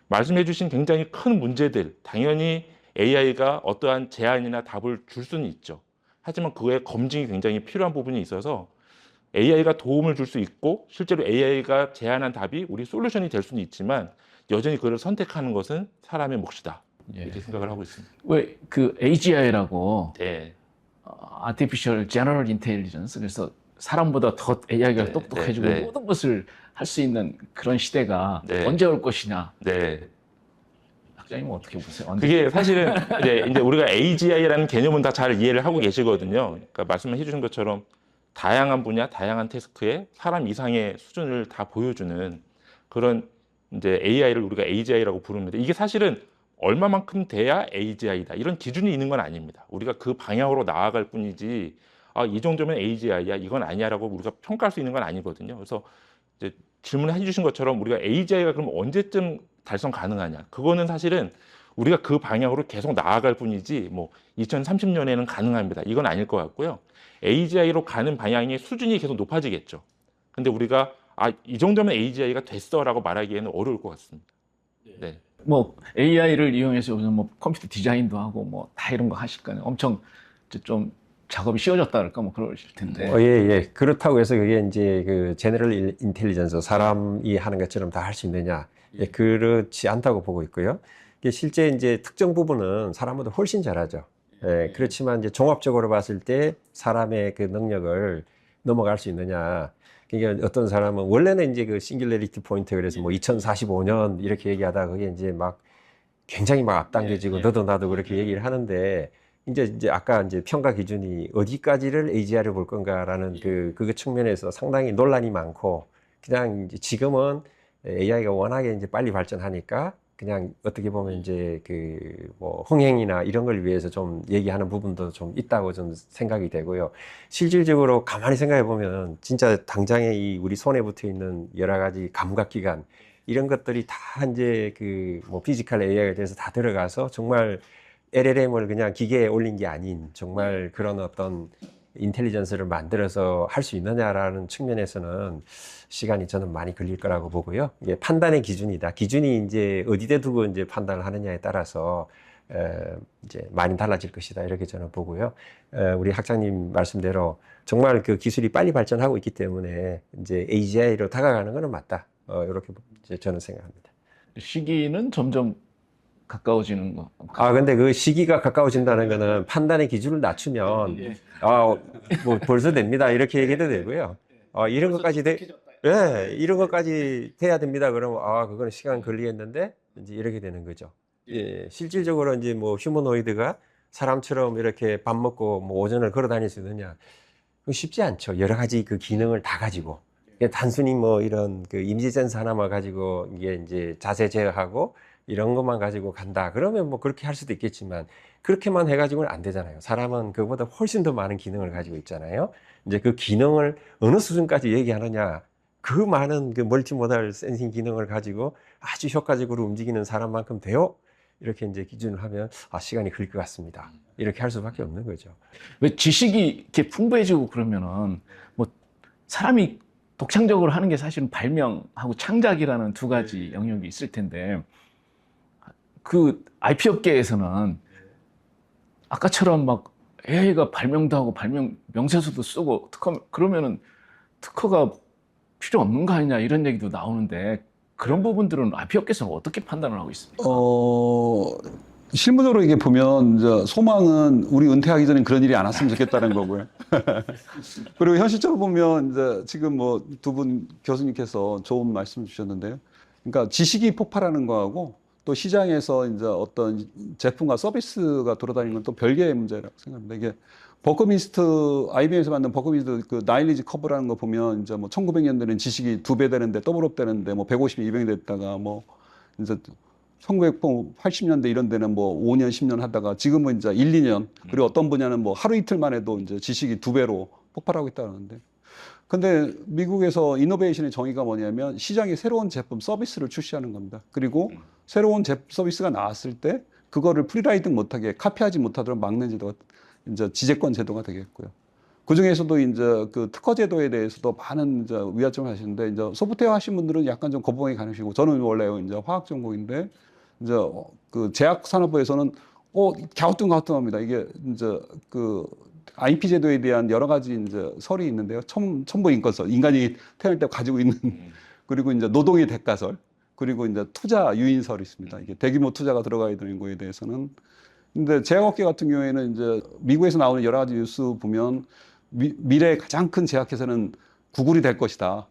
말씀해 주신 굉장히 큰 문제들, 당연히 AI가 어떠한 제안이나 답을 줄 수는 있죠. 하지만 그의 검증이 굉장히 필요한 부분이 있어서 AI가 도움을 줄 수 있고 실제로 AI가 제안한 답이 우리 솔루션이 될 수는 있지만 여전히 그걸 선택하는 것은 사람의 몫이다. 이렇게 생각을 하고 있습니다. 왜 그 AGI라고 네. Artificial General Intelligence, 그래서 사람보다 더 AI가 네, 똑똑해지고 네, 네. 모든 것을 할 수 있는 그런 시대가 네. 언제 올 것이냐. 네. 학장님은 어떻게 보세요? 언제? 그게 사실은 이제 우리가 AGI라는 개념은 다 잘 이해를 하고 계시거든요. 그러니까 말씀해 주신 것처럼 다양한 분야, 다양한 태스크에 사람 이상의 수준을 다 보여주는 그런 이제 AI를 우리가 AGI라고 부르는데, 이게 사실은 얼마만큼 돼야 AGI다 이런 기준이 있는 건 아닙니다. 우리가 그 방향으로 나아갈 뿐이지, 이 정도면 AGI야, 이건 아니야라고 우리가 평가할 수 있는 건 아니거든요. 그래서 이제 질문해 주신 것처럼 우리가 AGI가 그럼 언제쯤 달성 가능하냐? 그거는 사실은 우리가 그 방향으로 계속 나아갈 뿐이지, 뭐 2030년에는 가능합니다, 이건 아닐 것 같고요. AGI로 가는 방향의 수준이 계속 높아지겠죠. 근데 우리가 이 정도면 AGI가 됐어라고 말하기에는 어려울 것 같습니다. 네. 뭐 AI를 이용해서 요즘 뭐 컴퓨터 디자인도 하고 뭐 다 이런 거 하실 거예요. 엄청 이제 좀 작업이 쉬워졌다 그럴까 뭐 그러실 텐데. 예. 그렇다고 해서 그게 이제 그 제너럴 인텔리전스, 사람이 하는 것처럼 다 할 수 있느냐? 예, 그렇지 않다고 보고 있고요. 이게 실제 이제 특정 부분은 사람보다 훨씬 잘하죠. 예, 그렇지만 이제 종합적으로 봤을 때 사람의 그 능력을 넘어갈 수 있느냐? 그러니까 어떤 사람은 원래는 이제 그 싱귤레리티 포인트, 그래서 뭐 2045년 이렇게 얘기하다가 그게 이제 막 굉장히 막 앞당겨지고 너도 나도 그렇게 얘기를 하는데, 이제 아까 이제 평가 기준이 어디까지를 AGI를 볼 건가라는 그 측면에서 상당히 논란이 많고, 그냥 이제 지금은 AI가 워낙에 이제 빨리 발전하니까 그냥 어떻게 보면 이제 그 뭐 흥행이나 이런 걸 위해서 좀 얘기하는 부분도 좀 있다고 좀 생각이 되고요. 실질적으로 가만히 생각해 보면 진짜 당장에 이 우리 손에 붙어 있는 여러 가지 감각기관, 이런 것들이 다 이제 그 뭐 피지컬 AI에 대해서 다 들어가서 정말 LLM을 그냥 기계에 올린 게 아닌 정말 그런 어떤 인텔리전스를 만들어서 할 수 있느냐라는 측면에서는 시간이 저는 많이 걸릴 거라고 보고요. 이게 판단의 기준이다. 기준이 이제 어디다 두고 이제 판단을 하느냐에 따라서 이제 많이 달라질 것이다, 이렇게 저는 보고요. 우리 학장님 말씀대로 정말 그 기술이 빨리 발전하고 있기 때문에 이제 AGI로 다가가는 것은 맞다. 이렇게 이제 저는 생각합니다. 시기는 점점 가까워지는 거. 근데 그 시기가 가까워진다는 거는 판단의 기준을 낮추면, 뭐 벌써 됩니다, 이렇게 얘기해도 되고요. 이런 것까지 이런 것까지 돼야 됩니다. 그러면, 그거는 시간 걸리겠는데, 이제 이렇게 되는 거죠. 예, 실질적으로 이제 뭐 휴머노이드가 사람처럼 이렇게 밥 먹고 뭐 오전을 걸어 다닐 수 있느냐? 그거 쉽지 않죠. 여러 가지 그 기능을 다 가지고. 그냥 단순히 뭐 이런 그 이미지 센서 하나만 가지고 이게 이제 자세 제어하고 이런 것만 가지고 간다, 그러면 뭐 그렇게 할 수도 있겠지만, 그렇게만 해가지고는 안 되잖아요. 사람은 그보다 훨씬 더 많은 기능을 가지고 있잖아요. 이제 그 기능을 어느 수준까지 얘기하느냐, 그 많은 그 멀티모달 센싱 기능을 가지고 아주 효과적으로 움직이는 사람만큼 돼요, 이렇게 이제 기준을 하면 시간이 걸릴 것 같습니다, 이렇게 할 수밖에 없는 거죠. 왜 지식이 이렇게 풍부해지고 그러면은 뭐 사람이 독창적으로 하는 게 사실은 발명하고 창작이라는 두 가지 영역이 있을 텐데, 그 IP 업계에서는 아까처럼 막 AI가 발명도 하고 발명 명세서도 쓰고 그러면은 특허가 필요 없는 거 아니냐, 이런 얘기도 나오는데, 그런 부분들은 IP 업계에서는 어떻게 판단을 하고 있습니까? 실무적으로 이게 보면 이제 소망은 우리 은퇴하기 전에 그런 일이 안 왔으면 좋겠다는 거고요. 그리고 현실적으로 보면 이제 지금 뭐 두 분 교수님께서 좋은 말씀 주셨는데요. 그러니까 지식이 폭발하는 거하고 또 시장에서 이제 어떤 제품과 서비스가 돌아다니는 건 또 별개의 문제라고 생각합니다. 이게 버크민스터, IBM에서 만든 버크민스터 그 나일리지 커브라는 거 보면 이제 뭐 1900년대는 지식이 2배 되는데 더블업 되는데 뭐 150년, 200년 됐다가 뭐 이제 1980년대 이런 데는 뭐 5년, 10년 하다가 지금은 이제 1, 2년, 그리고 어떤 분야는 뭐 하루 이틀만 해도 이제 지식이 2배로 폭발하고 있다는데, 근데 미국에서 이노베이션의 정의가 뭐냐면 시장에 새로운 제품, 서비스를 출시하는 겁니다. 그리고 새로운 서비스가 나왔을 때 그거를 프리라이딩 못하게, 카피하지 못하도록 막는 제도가 이제 지재권 제도가 되겠고요. 그 중에서도 이제 그 특허 제도에 대해서도 많은 이제 위화점을 하시는데, 이제 소프트웨어 하신 분들은 약간 좀 거부감이 가능하시고, 저는 원래 이제 화학 전공인데 이제 그 제약 산업부에서는 갸우뚱가우뚱합니다. 이게 이제 그 IP 제도에 대한 여러 가지 이제 설이 있는데요. 첨부 인권설, 인간이 태어날 때 가지고 있는 그리고 이제 노동의 대가설, 그리고 이제 투자 유인설이 있습니다. 이게 대규모 투자가 들어가야 되는 거에 대해서는 근데 제약업계 같은 경우에는 이제 미국에서 나오는 여러 가지 뉴스 보면 미래의 가장 큰 제약회사는 구글이 될 것이다.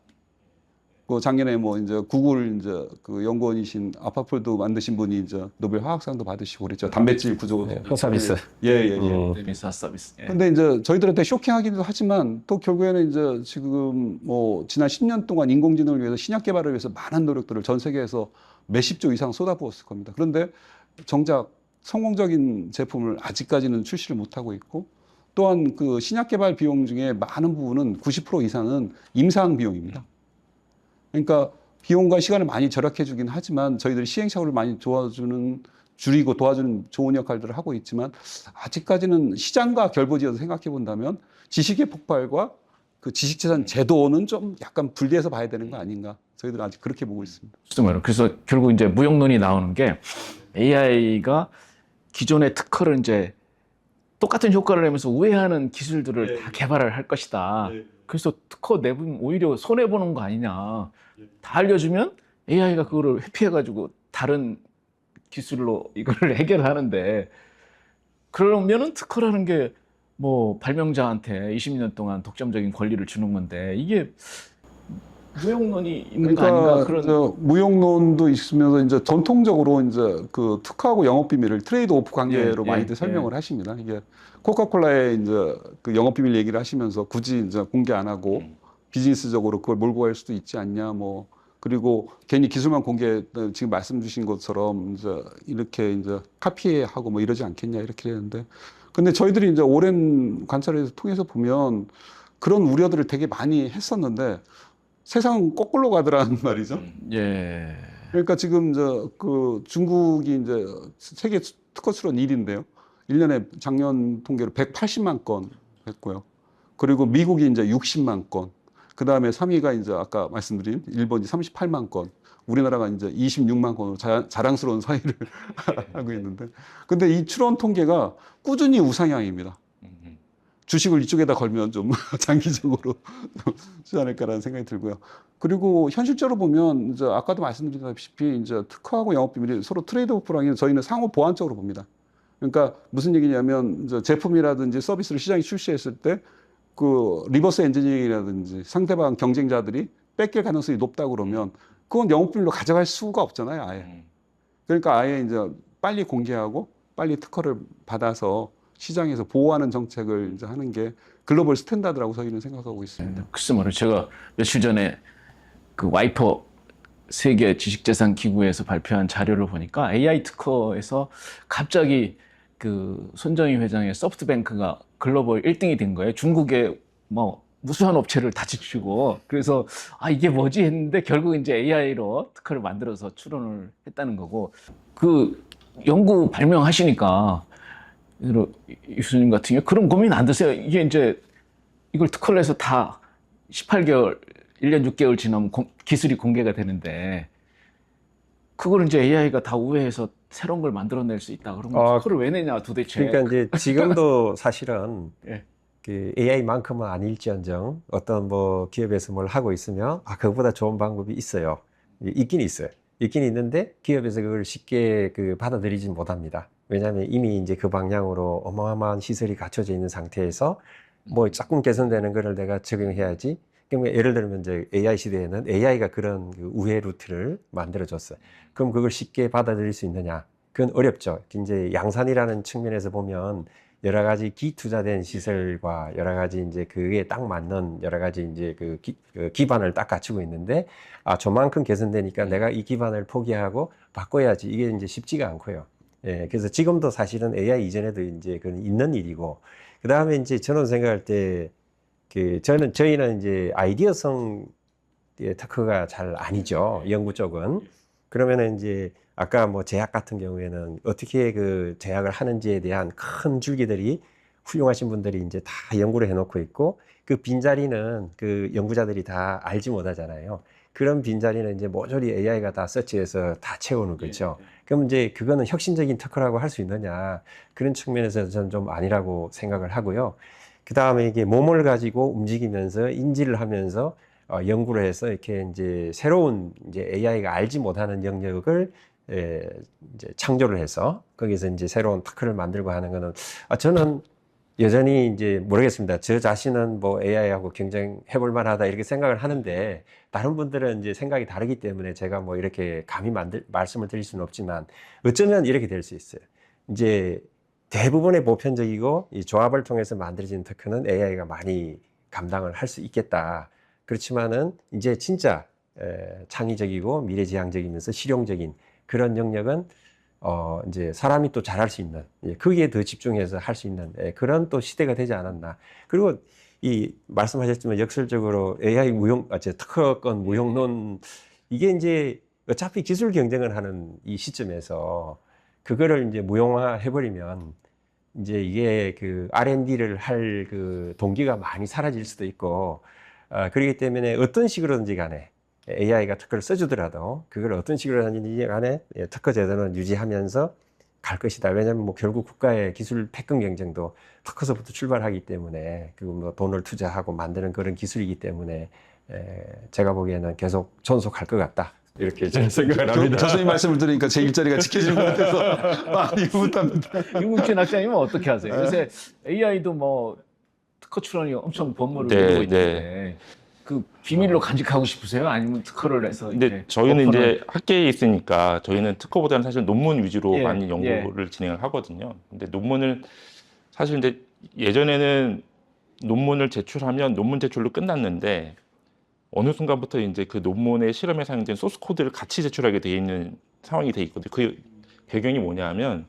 그 작년에 뭐 이제 구글 이제 그 연구원이신 아파폴도 만드신 분이 이제 노벨 화학상도 받으시고 그랬죠. 단백질 구조. 서비스. 예. 데미사 서비스. 예. 근데 이제 저희들한테 쇼킹하기도 하지만 또 결국에는 이제 지금 뭐 지난 10년 동안 인공지능을 위해서 신약 개발을 위해서 많은 노력들을 전 세계에서 몇십 조 이상 쏟아부었을 겁니다. 그런데 정작 성공적인 제품을 아직까지는 출시를 못하고 있고 또한 그 신약 개발 비용 중에 많은 부분은 90% 이상은 임상 비용입니다. 그러니까 비용과 시간을 많이 절약해 주긴 하지만 저희들이 시행착오를 많이 줄이고 도와주는 좋은 역할들을 하고 있지만 아직까지는 시장과 결부지어서 생각해 본다면 지식의 폭발과 그 지식재산 제도는 좀 약간 분리해서 봐야 되는 거 아닌가. 저희들은 아직 그렇게 보고 있습니다. 그래서 결국 이제 무용론이 나오는 게 AI가 기존의 특허를 이제 똑같은 효과를 내면서 우회하는 기술들을 다 개발을 할 것이다. 그래서 특허 내부면 오히려 손해보는 거 아니냐. 다 알려주면 AI가 그거를 회피해가지고 다른 기술로 이거를 해결하는데 그러면은 특허라는 게 뭐 발명자한테 20년 동안 독점적인 권리를 주는 건데 이게 무용론이 있는 거 아닌가 그런. 저 무용론도 있으면서 이제 전통적으로 이제 그 특허하고 영업 비밀을 트레이드 오프 관계로 많이들 설명을 하십니다. 이게 코카콜라의 이제 그 영업 비밀 얘기를 하시면서 굳이 이제 공개 안 하고 비즈니스적으로 그걸 몰고 갈 수도 있지 않냐 뭐. 그리고 괜히 기술만 공개 지금 말씀 주신 것처럼 이제 이렇게 이제 카피하고 뭐 이러지 않겠냐 이렇게 되는데 근데 저희들이 이제 오랜 관찰을 통해서 보면 그런 우려들을 되게 많이 했었는데 세상은 거꾸로 가더라는 말이죠. 예. 그러니까 지금 그 중국이 이제 세계 특허 출원 1위인데요. 1년에 작년 통계로 180만 건 했고요. 그리고 미국이 이제 60만 건. 그 다음에 3위가 이제 아까 말씀드린 일본이 38만 건. 우리나라가 이제 26만 건으로 자랑스러운 사이를 하고 있는데. 근데 이 출원 통계가 꾸준히 우상향입니다. 주식을 이쪽에다 걸면 좀 장기적으로 쓰지 않을까라는 생각이 들고요. 그리고 현실적으로 보면 이제 아까도 말씀드렸다시피 이제 특허하고 영업 비밀이 서로 트레이드 오프라는 저희는 상호 보완적으로 봅니다. 그러니까 무슨 얘기냐면 이제 제품이라든지 서비스를 시장에 출시했을 때 그 리버스 엔지니어링이라든지 상대방 경쟁자들이 뺏길 가능성이 높다 그러면 그건 영업 비밀로 가져갈 수가 없잖아요, 아예. 그러니까 아예 이제 빨리 공개하고 빨리 특허를 받아서 시장에서 보호하는 정책을 이제 하는 게 글로벌 스탠다드라고 저희는 생각하고 있습니다. 글쎄 말이에요. 제가 며칠 전에 그 와이퍼 세계 지식재산 기구에서 발표한 자료를 보니까 AI 특허에서 갑자기 그 손정희 회장의 소프트뱅크가 글로벌 1등이 된 거예요. 중국에 뭐 무수한 업체를 다 지키고 그래서 아 이게 뭐지 했는데 결국 이제 AI로 특허를 만들어서 출원을 했다는 거고 그 연구 발명하시니까 교수님 같은 경우 그런 고민 안 드세요? 이게 이제 이걸 특허를 해서 다 18개월, 1년 6개월 지나면 기술이 공개가 되는데 그걸 이제 AI가 다 우회해서 새로운 걸 만들어낼 수 있다. 그러면 특허를 왜 내냐 도대체. 그러니까 이제 지금도 사실은 예. 그 AI만큼은 아닐지언정 어떤 뭐 기업에서 뭘 하고 있으면 그거보다 좋은 방법이 있어요. 있긴 있어요. 있긴 있는데 기업에서 그걸 쉽게 그 받아들이지 못합니다. 왜냐하면 이미 이제 그 방향으로 어마어마한 시설이 갖춰져 있는 상태에서 뭐 조금 개선되는 거를 내가 적용해야지. 그러면 예를 들면 이제 AI 시대에는 AI가 그런 그 우회 루트를 만들어줬어요. 그럼 그걸 쉽게 받아들일 수 있느냐? 그건 어렵죠. 이제 양산이라는 측면에서 보면 여러 가지 기투자된 시설과 여러 가지 이제 그에 딱 맞는 여러 가지 이제 그 기반을 딱 갖추고 있는데 저만큼 개선되니까 내가 이 기반을 포기하고 바꿔야지 이게 이제 쉽지가 않고요. 예, 그래서 지금도 사실은 AI 이전에도 이제 그건 있는 일이고 그 다음에 이제 저는 생각할 때 저희는 이제 아이디어성 특허가 잘 아니죠. 연구 쪽은. 그러면은 이제 아까 뭐 제약 같은 경우에는 어떻게 그 제약을 하는지에 대한 큰 줄기들이 훌륭하신 분들이 이제 다 연구를 해놓고 있고 그 빈자리는 그 연구자들이 다 알지 못하잖아요. 그런 빈자리는 이제 모조리 AI가 다 서치해서 다 채우는 거죠. 그럼 이제 그거는 혁신적인 특허라고 할 수 있느냐. 그런 측면에서 저는 좀 아니라고 생각을 하고요. 그 다음에 이게 몸을 가지고 움직이면서 인지를 하면서 연구를 해서 이렇게 이제 새로운 이제 AI가 알지 못하는 영역을 이제 창조를 해서 거기서 이제 새로운 특허를 만들고 하는 거는 저는 여전히 이제 모르겠습니다. 저 자신은 뭐 AI하고 경쟁해 볼 만하다 이렇게 생각을 하는데 다른 분들은 이제 생각이 다르기 때문에 제가 뭐 이렇게 감히 말씀을 드릴 수는 없지만 어쩌면 이렇게 될 수 있어요. 이제 대부분의 보편적이고 이 조합을 통해서 만들어진 특허는 AI가 많이 감당을 할 수 있겠다. 그렇지만은 이제 진짜 창의적이고 미래지향적이면서 실용적인 그런 영역은 이제 사람이 또 잘할 수 있는, 거기에 더 집중해서 할 수 있는 그런 또 시대가 되지 않았나. 그리고 이 말씀하셨지만 역설적으로 AI 특허권 무용론 이게 이제 어차피 기술 경쟁을 하는 이 시점에서 그거를 이제 무용화 해버리면 이제 이게 그 R&D를 할 그 동기가 많이 사라질 수도 있고, 그렇기 때문에 어떤 식으로든지 간에 AI가 특허를 써주더라도 그걸 어떤 식으로 하는지 간에 특허 제도는 유지하면서 갈 것이다. 왜냐하면 뭐 결국 국가의 기술 패권 경쟁도 특허서부터 출발하기 때문에 그 뭐 돈을 투자하고 만드는 그런 기술이기 때문에 제가 보기에는 계속 존속할 것 같다. 이렇게 저는 생각을 합니다. 교수님 말씀을 들으니까 제 일자리가 지켜지는 것 같아서 많이 의문합니다. 윤국진 학장님은 어떻게 하세요? 요새 AI도 뭐 특허 출원이 엄청 번물을 네, 이루고 있는데 그 비밀로 간직하고 싶으세요? 아니면 특허를 해서 근데 이제 저희는 오픈을- 이제 학계에 있으니까 저희는 특허보다는 사실 논문 위주로 예, 많이 연구를 진행을 하거든요. 근데 논문을 사실 이제 예전에는 논문을 제출하면 논문 제출로 끝났는데 어느 순간부터 이제 그 논문의 실험에 사용된 소스 코드를 같이 제출하게 돼 있는 상황이 돼 있거든요. 그 배경이 뭐냐면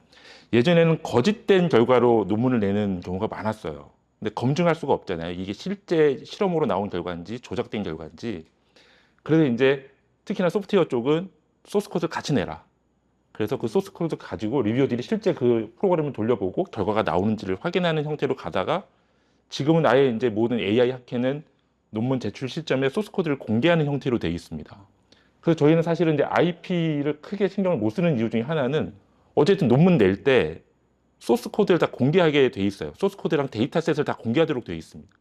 예전에는 거짓된 결과로 논문을 내는 경우가 많았어요. 근데 검증할 수가 없잖아요. 이게 실제 실험으로 나온 결과인지 조작된 결과인지. 그래서 이제 특히나 소프트웨어 쪽은 소스 코드를 같이 내라. 그래서 그 소스 코드 가지고 리뷰어들이 실제 그 프로그램을 돌려보고 결과가 나오는지를 확인하는 형태로 가다가 지금은 아예 이제 모든 AI 학회는 논문 제출 시점에 소스 코드를 공개하는 형태로 되어 있습니다. 그래서 저희는 사실은 이제 IP를 크게 신경을 못 쓰는 이유 중에 하나는 어쨌든 논문 낼 때 소스 코드를 다 공개하게 돼 있어요. 소스 코드랑 데이터셋을 다 공개하도록 되어 있습니다.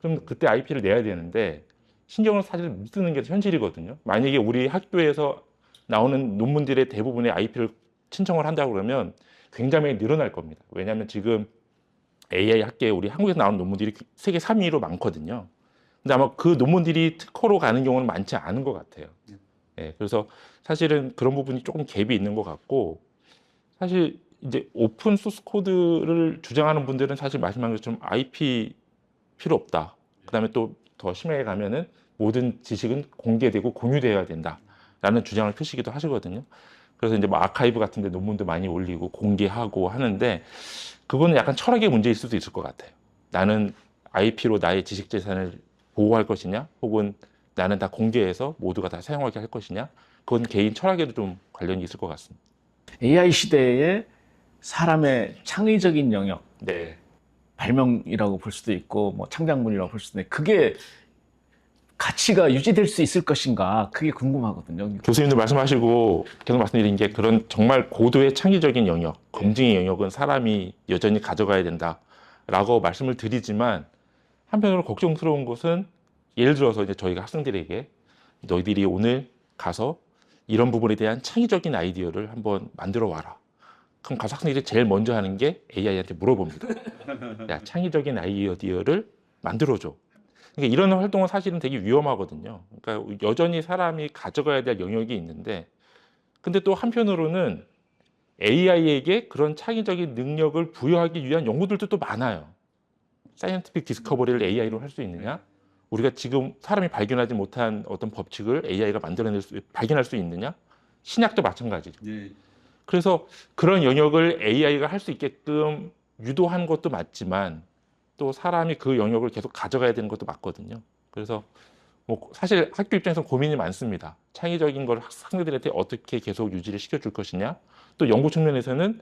그럼 그때 IP를 내야 되는데 신경을 사실 못 쓰는 게 현실이거든요. 만약에 우리 학교에서 나오는 논문들의 대부분의 IP를 신청을 한다고 그러면 굉장히 늘어날 겁니다. 왜냐하면 지금 AI 학계에 우리 한국에서 나오는 논문들이 세계 3위로 많거든요. 근데 아마 그 논문들이 특허로 가는 경우는 많지 않은 것 같아요. 예, 그래서 사실은 그런 부분이 조금 갭이 있는 것 같고, 사실 이제 오픈 소스 코드를 주장하는 분들은 사실 말씀한 것처럼 IP 필요 없다. 그다음에 또 더 심하게 가면은 모든 지식은 공개되고 공유되어야 된다라는 주장을 펴시기도 하시거든요. 그래서 이제 뭐 아카이브 같은 데 논문도 많이 올리고 공개하고 하는데 그거는 약간 철학의 문제일 수도 있을 것 같아요. 나는 IP로 나의 지식 재산을 보호할 것이냐, 혹은 나는 다 공개해서 모두가 다 사용하게 할 것이냐, 그건 개인 철학에도 좀 관련이 있을 것 같습니다. AI 시대에 사람의 창의적인 영역, 네. 발명이라고 볼 수도 있고 뭐 창작물이라고 볼 수도 있는데 그게 가치가 유지될 수 있을 것인가 그게 궁금하거든요. 교수님도 말씀하시고 계속 말씀드린 게 그런 정말 고도의 창의적인 영역, 검증의 영역은 사람이 여전히 가져가야 된다라고 말씀을 드리지만 한편으로 걱정스러운 것은 예를 들어서 이제 저희가 학생들에게 너희들이 오늘 가서 이런 부분에 대한 창의적인 아이디어를 한번 만들어 와라. 그럼 가서 학생들이 제일 먼저 하는 게 AI한테 물어봅니다. 야, 창의적인 아이디어를 만들어줘. 그러니까 이런 활동은 사실은 되게 위험하거든요. 그러니까 여전히 사람이 가져가야 될 영역이 있는데, 근데 또 한편으로는 AI에게 그런 창의적인 능력을 부여하기 위한 연구들도 또 많아요. 사이언티픽 디스커버리를 AI로 할 수 있느냐? 우리가 지금 사람이 발견하지 못한 어떤 법칙을 AI가 발견할 수 있느냐? 신약도 마찬가지죠. 예. 그래서 그런 영역을 AI가 할 수 있게끔 유도한 것도 맞지만 또 사람이 그 영역을 계속 가져가야 되는 것도 맞거든요. 그래서 뭐 사실 학교 입장에서 고민이 많습니다. 창의적인 걸 학생들한테 어떻게 계속 유지를 시켜줄 것이냐. 또 연구 측면에서는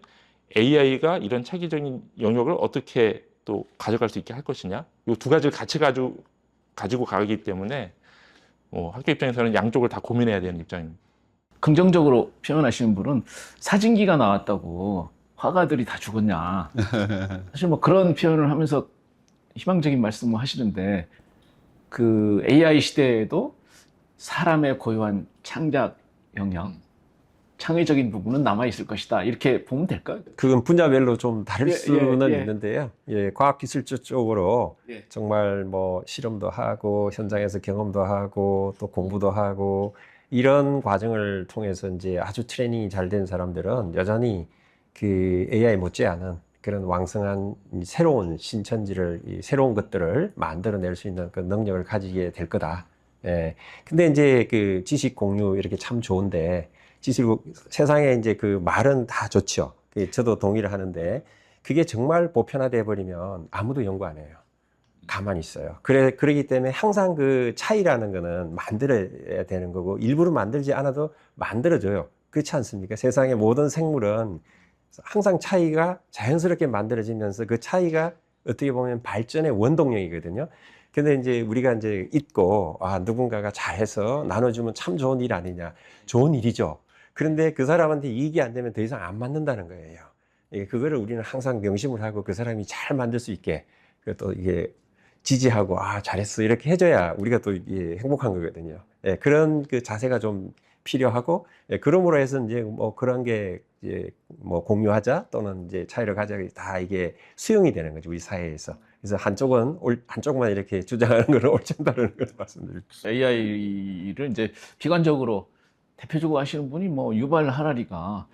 AI가 이런 창의적인 영역을 어떻게 또 가져갈 수 있게 할 것이냐. 이 두 가지를 같이 가지고 가기 때문에 뭐 학교 입장에서는 양쪽을 다 고민해야 되는 입장입니다. 긍정적으로 표현하시는 분은 사진기가 나왔다고 화가들이 다 죽었냐. 사실 뭐 그런 표현을 하면서 희망적인 말씀을 하시는데 그 AI 시대에도 사람의 고유한 창작 영역, 창의적인 부분은 남아 있을 것이다. 이렇게 보면 될까요? 그건 분야별로 좀 다를 예, 수는 예. 있는데요. 예, 과학기술적 쪽으로 예. 정말 뭐 실험도 하고 현장에서 경험도 하고 또 공부도 하고 이런 과정을 통해서 이제 아주 트레이닝이 잘 된 사람들은 여전히 그 AI 못지않은 그런 왕성한 이 새로운 신천지를, 이 새로운 것들을 만들어낼 수 있는 그 능력을 가지게 될 거다. 예. 근데 이제 그 지식 공유 이렇게 참 좋은데 세상에 이제 그 말은 다 좋죠. 저도 동의를 하는데 그게 정말 보편화돼 버리면 아무도 연구 안 해요. 가만히 있어요. 그러기 때문에 항상 그 차이라는 거는 만들어야 되는 거고 일부러 만들지 않아도 만들어져요. 그렇지 않습니까? 세상의 모든 생물은 항상 차이가 자연스럽게 만들어지면서 그 차이가 어떻게 보면 발전의 원동력이거든요. 근데 이제 우리가 이제 잊고, 누군가가 잘해서 나눠주면 참 좋은 일 아니냐. 좋은 일이죠. 그런데 그 사람한테 이익이 안 되면 더 이상 안 만든다는 거예요. 그거를 우리는 항상 명심을 하고 그 사람이 잘 만들 수 있게, 또 이게 지지하고, 잘했어. 이렇게 해줘야 우리가 또 이게 행복한 거거든요. 그런 그 자세가 좀 필요하고, 그러므로 해서 이제 뭐 그런 게 이제 뭐 공유하자 또는 이제 차이를 가자 다 이게 수용이 되는 거죠. 우리 사회에서. 그래서 한쪽만 이렇게 주장하는 것은 옳지 않다는 걸 말씀드립니다. AI를 이제 비관적으로 대표적으로 하시는 분이 뭐 유발 하라리가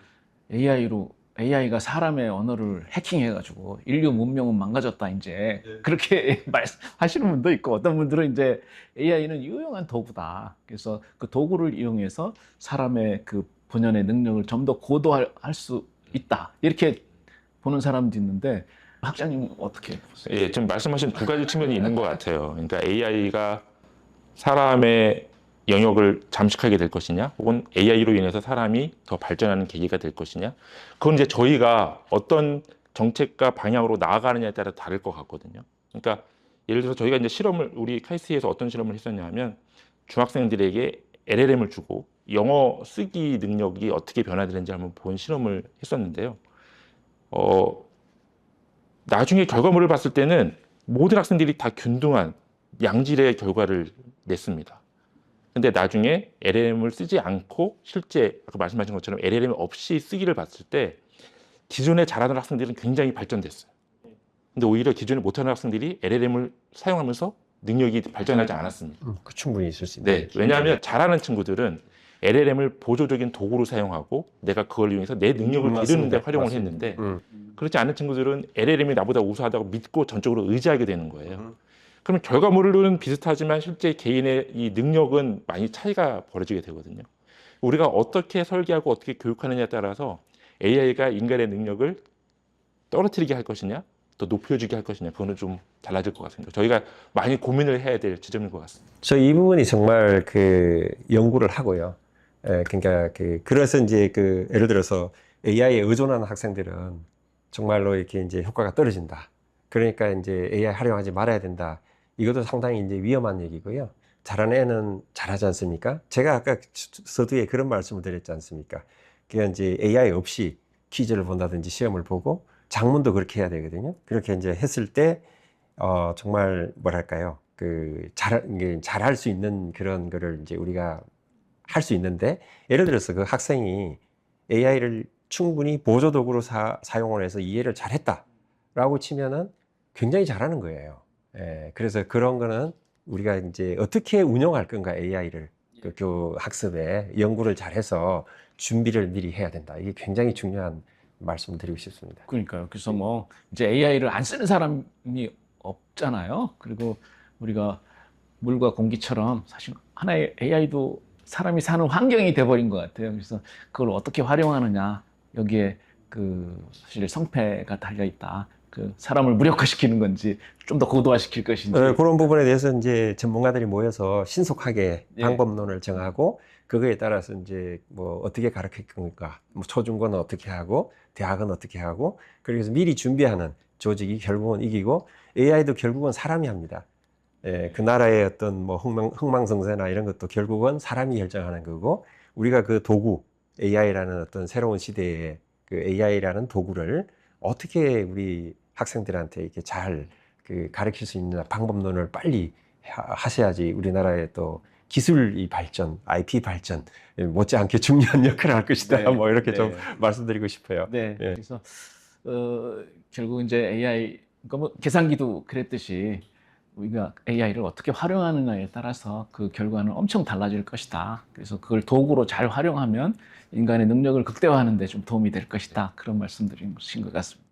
AI가 사람의 언어를 해킹해가지고 인류 문명은 망가졌다 이제 그렇게 말하시는 분도 있고 어떤 분들은 이제 AI는 유용한 도구다. 그래서 그 도구를 이용해서 사람의 그 본연의 능력을 좀 더 고도할 수 있다. 이렇게 보는 사람도 있는데 학장님 어떻게 보세요? 예, 지금 말씀하신 두 가지 측면이 있는 것 같아요. 그러니까 AI가 사람의 영역을 잠식하게 될 것이냐, 혹은 AI로 인해서 사람이 더 발전하는 계기가 될 것이냐. 그건 이제 저희가 어떤 정책과 방향으로 나아가느냐에 따라 다를 것 같거든요. 그러니까 예를 들어서 저희가 이제 우리 카이스트에서 어떤 실험을 했었냐 하면 중학생들에게 LLM을 주고 영어 쓰기 능력이 어떻게 변화되는지 한번 본 실험을 했었는데요. 나중에 결과물을 봤을 때는 모든 학생들이 다 균등한 양질의 결과를 냈습니다. 근데 나중에 LLM을 쓰지 않고 실제 아까 말씀하신 것처럼 LLM 없이 쓰기를 봤을 때 기존에 잘하는 학생들은 굉장히 발전됐어요. 근데 오히려 기존에 못하는 학생들이 LLM을 사용하면서 능력이 발전하지 않았습니다. 충분히 있을 수 있는. 네, 왜냐하면 잘하는 친구들은 LLM을 보조적인 도구로 사용하고 내가 그걸 이용해서 내 능력을 기르는 데 활용을 했는데 그렇지 않은 친구들은 LLM이 나보다 우수하다고 믿고 전적으로 의지하게 되는 거예요. 그러면 결과물은 비슷하지만 실제 개인의 이 능력은 많이 차이가 벌어지게 되거든요. 우리가 어떻게 설계하고 어떻게 교육하느냐에 따라서 AI가 인간의 능력을 떨어뜨리게 할 것이냐 더 높여주게 할 것이냐 그거는 좀 달라질 것 같습니다. 저희가 많이 고민을 해야 될 지점인 것 같습니다. 저 이 부분이 정말 그 연구를 하고요. 그러니까 그래서 이제 예를 들어서 AI에 의존하는 학생들은 정말로 이렇게 이제 효과가 떨어진다. 그러니까 이제 AI 활용하지 말아야 된다. 이것도 상당히 이제 위험한 얘기고요. 잘하는 애는 잘하지 않습니까? 제가 아까 서두에 그런 말씀을 드렸지 않습니까? 그냥 이제 AI 없이 퀴즈를 본다든지 시험을 보고 작문도 그렇게 해야 되거든요. 그렇게 이제 했을 때, 정말 뭐랄까요. 잘할 수 있는 그런 거를 이제 우리가 할 수 있는데, 예를 들어서 그 학생이 AI를 충분히 보조도구로 사용을 해서 이해를 잘했다라고 치면은 굉장히 잘하는 거예요. 그래서 그런 거는 우리가 이제 어떻게 운영할 건가, AI를. 그 학습에 연구를 잘해서 준비를 미리 해야 된다. 이게 굉장히 중요한 말씀을 드리고 싶습니다. 그러니까요. 그래서 뭐 이제 AI를 안 쓰는 사람이 없잖아요. 그리고 우리가 물과 공기처럼 사실 하나의 AI도 사람이 사는 환경이 돼버린 것 같아요. 그래서 그걸 어떻게 활용하느냐 여기에 사실 성패가 달려 있다. 사람을 무력화시키는 건지 좀 더 고도화시킬 것인지 그런 부분에 대해서 이제 전문가들이 모여서 신속하게 예. 방법론을 정하고 그거에 따라서 이제 뭐 어떻게 가르칠 건가, 뭐 초중고는 어떻게 하고 대학은 어떻게 하고 그래서 미리 준비하는 조직이 결국은 이기고 AI도 결국은 사람이 합니다. 그 나라의 어떤 뭐 흥망성쇠나 이런 것도 결국은 사람이 결정하는 거고 우리가 그 도구 AI라는 어떤 새로운 시대의 그 AI라는 도구를 어떻게 우리 학생들한테 이렇게 잘 가르칠 수 있는 방법론을 빨리 하셔야지 우리나라의 또 기술이 발전, IP 발전 못지않게 중요한 역할을 할 것이다. 네, 뭐 이렇게 네. 좀 말씀드리고 싶어요. 네. 예. 그래서 결국 이제 AI, 그러니까 뭐 계산기도 그랬듯이 우리가 AI를 어떻게 활용하느냐에 따라서 그 결과는 엄청 달라질 것이다. 그래서 그걸 도구로 잘 활용하면 인간의 능력을 극대화하는 데 좀 도움이 될 것이다. 그런 말씀드린 것인 것 같습니다.